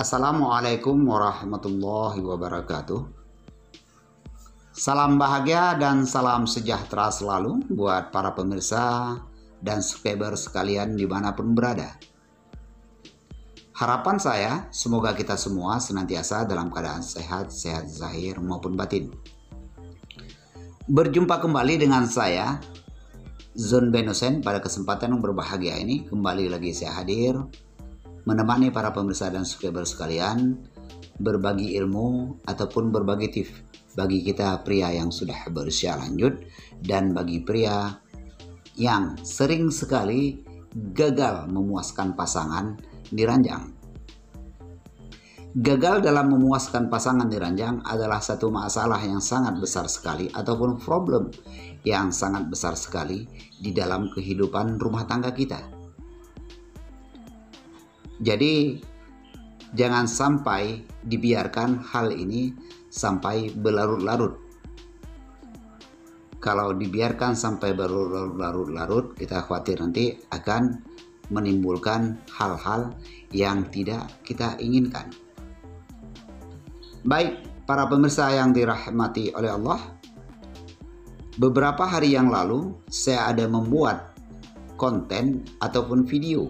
Assalamualaikum warahmatullahi wabarakatuh. Salam bahagia dan salam sejahtera selalu buat para pemirsa dan subscriber sekalian dimanapun berada. Harapan saya semoga kita semua senantiasa dalam keadaan sehat zahir maupun batin. Berjumpa kembali dengan saya Zon Benosen pada kesempatan yang berbahagia ini. Kembali lagi saya hadir menemani para pemirsa dan subscriber sekalian berbagi ilmu ataupun berbagi tips bagi kita pria yang sudah berusia lanjut dan bagi pria yang sering sekali gagal memuaskan pasangan di ranjang. Gagal dalam memuaskan pasangan di ranjang adalah satu masalah yang sangat besar sekali ataupun problem yang sangat besar sekali di dalam kehidupan rumah tangga kita. Jadi jangan sampai dibiarkan hal ini sampai berlarut-larut. Kalau dibiarkan sampai berlarut-larut, kita khawatir nanti akan menimbulkan hal-hal yang tidak kita inginkan. Baik, para pemirsa yang dirahmati oleh Allah, beberapa hari yang lalu saya ada membuat konten ataupun video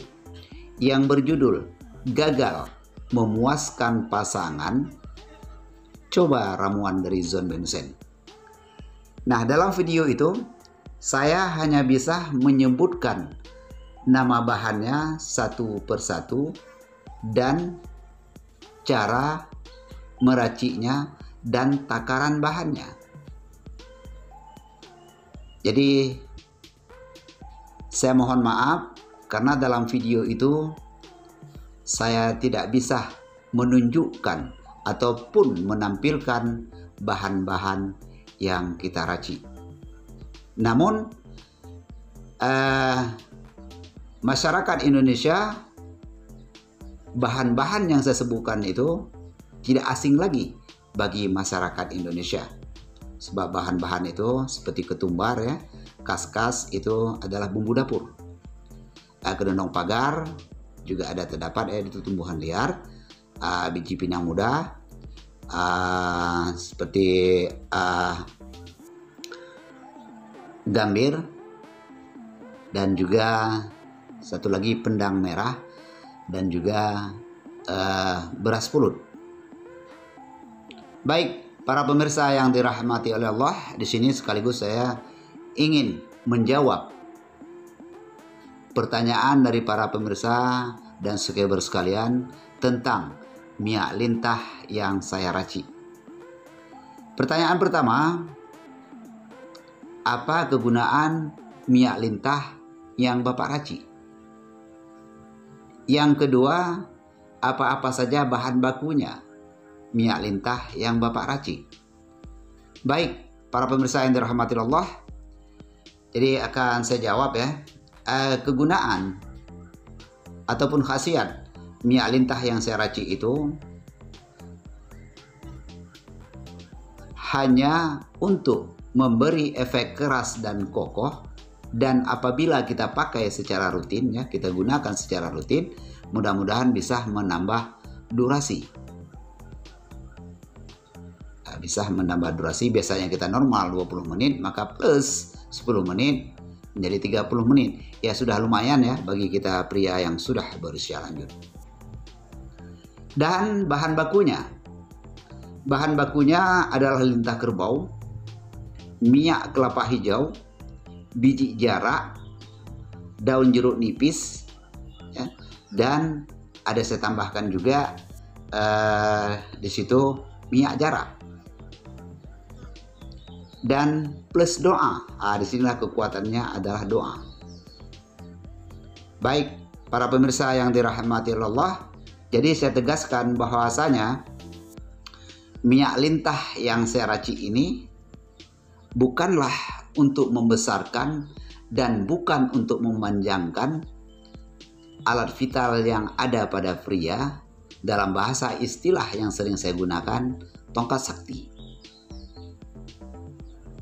yang berjudul Gagal Memuaskan Pasangan, Coba Ramuan dari Zon Benosen. Nah, dalam video itu saya hanya bisa menyebutkan nama bahannya satu persatu dan cara meraciknya dan takaran bahannya. Jadi saya mohon maaf karena dalam video itu saya tidak bisa menunjukkan ataupun menampilkan bahan-bahan yang kita racik. Namun masyarakat Indonesia, bahan-bahan yang saya sebutkan itu tidak asing lagi bagi masyarakat Indonesia. Sebab bahan-bahan itu seperti ketumbar ya, kaskas itu adalah bumbu dapur. Kedondong pagar juga ada terdapat itu tumbuhan liar, biji pinang muda, seperti gambir, dan juga satu lagi pendang merah, dan juga beras pulut. Baik, para pemirsa yang dirahmati oleh Allah, di sini sekaligus saya ingin menjawab pertanyaan dari para pemirsa dan subscriber sekalian tentang minyak lintah yang saya racik. Pertanyaan pertama, apa kegunaan minyak lintah yang Bapak racik? Yang kedua, apa-apa saja bahan bakunya minyak lintah yang Bapak racik? Baik, para pemirsa yang dirahmati Allah, jadi akan saya jawab ya. Kegunaan ataupun khasiat minyak lintah yang saya racik itu hanya untuk memberi efek keras dan kokoh, dan apabila kita pakai secara rutin ya, kita gunakan secara rutin, mudah-mudahan bisa menambah durasi. Bisa menambah durasi, biasanya kita normal 20 menit, maka plus 10 menit menjadi 30 menit. Ya sudah lumayan ya bagi kita pria yang sudah berusia lanjut. Dan bahan bakunya. Bahan bakunya adalah lintah kerbau, minyak kelapa hijau, biji jarak, daun jeruk nipis, ya, dan ada saya tambahkan juga di situ minyak jarak. Dan plus doa. Disinilah kekuatannya adalah doa. Baik, para pemirsa yang dirahmati Allah, jadi saya tegaskan bahwasanya minyak lintah yang saya racik ini bukanlah untuk membesarkan dan bukan untuk memanjangkan alat vital yang ada pada pria. Dalam bahasa istilah yang sering saya gunakan, tongkat sakti.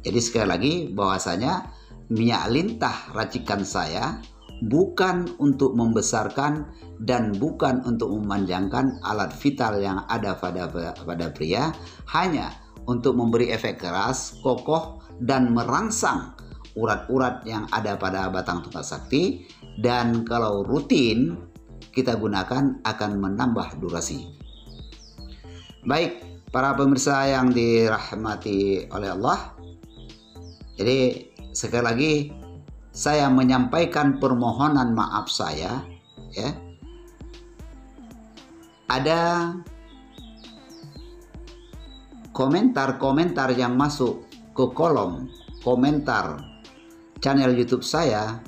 Jadi sekali lagi bahwasanya minyak lintah racikan saya bukan untuk membesarkan dan bukan untuk memanjangkan alat vital yang ada pada pria, hanya untuk memberi efek keras, kokoh, dan merangsang urat-urat yang ada pada batang tunggal sakti, dan kalau rutin kita gunakan akan menambah durasi. Baik, para pemirsa yang dirahmati oleh Allah, jadi sekali lagi saya menyampaikan permohonan maaf saya, ya. Ada komentar-komentar yang masuk ke kolom komentar channel YouTube saya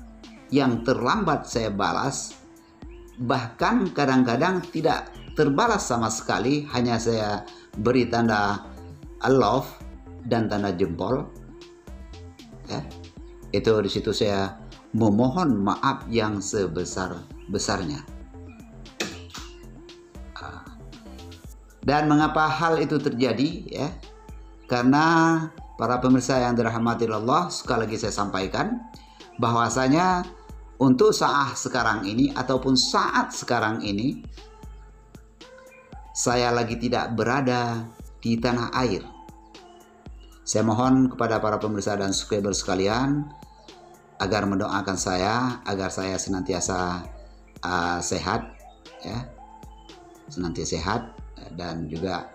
yang terlambat saya balas, bahkan kadang-kadang tidak terbalas sama sekali, hanya saya beri tanda love dan tanda jempol, ya. Itu di situ saya memohon maaf yang sebesar-besarnya. Dan mengapa hal itu terjadi, ya? Karena para pemirsa yang dirahmati Allah, sekali lagi saya sampaikan bahwasanya untuk saat sekarang ini ataupun saat sekarang ini saya lagi tidak berada di tanah air. Saya mohon kepada para pemirsa dan subscriber sekalian agar mendoakan saya agar saya senantiasa sehat, ya, senantiasa sehat, dan juga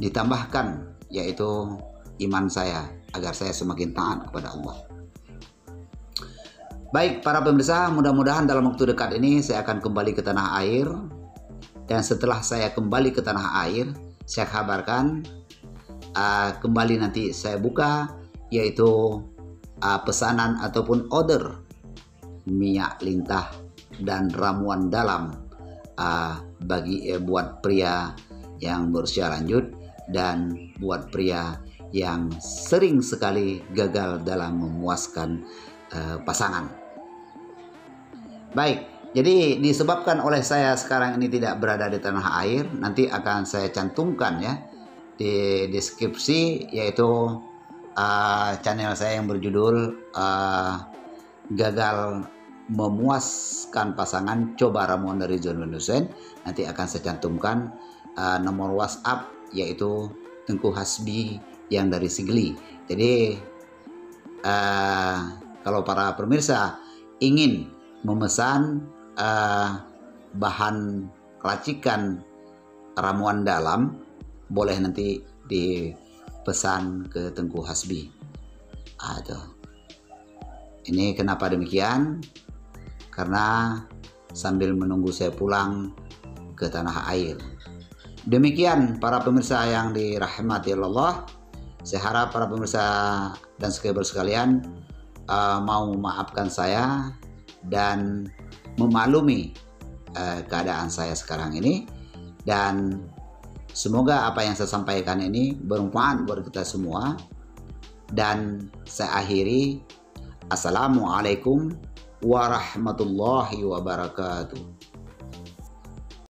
ditambahkan yaitu iman saya agar saya semakin taat kepada Allah. Baik para pemirsa, mudah-mudahan dalam waktu dekat ini saya akan kembali ke tanah air, dan setelah saya kembali ke tanah air saya kabarkan kembali nanti saya buka yaitu pesanan ataupun order minyak lintah dan ramuan dalam buat pria yang berusia lanjut dan buat pria yang sering sekali gagal dalam memuaskan pasangan. Baik, jadi disebabkan oleh saya sekarang ini tidak berada di tanah air, nanti akan saya cantumkan ya di deskripsi, yaitu channel saya yang berjudul gagal memuaskan pasangan, coba ramuan dari John Benusen. Nanti akan saya cantumkan nomor WhatsApp yaitu Tengku Hasbi yang dari Sigli. Jadi kalau para pemirsa ingin memesan bahan racikan ramuan dalam, boleh nanti dipesan ke Tengku Hasbi. Ini kenapa demikian? Karena sambil menunggu saya pulang ke tanah air. Demikian para pemirsa yang dirahmati Allah. Saya harap para pemirsa dan subscriber sekalian mau memaafkan saya dan memaklumi keadaan saya sekarang ini, dan semoga apa yang saya sampaikan ini bermanfaat buat kita semua. Dan saya akhiri, assalamualaikum warahmatullahi wabarakatuh.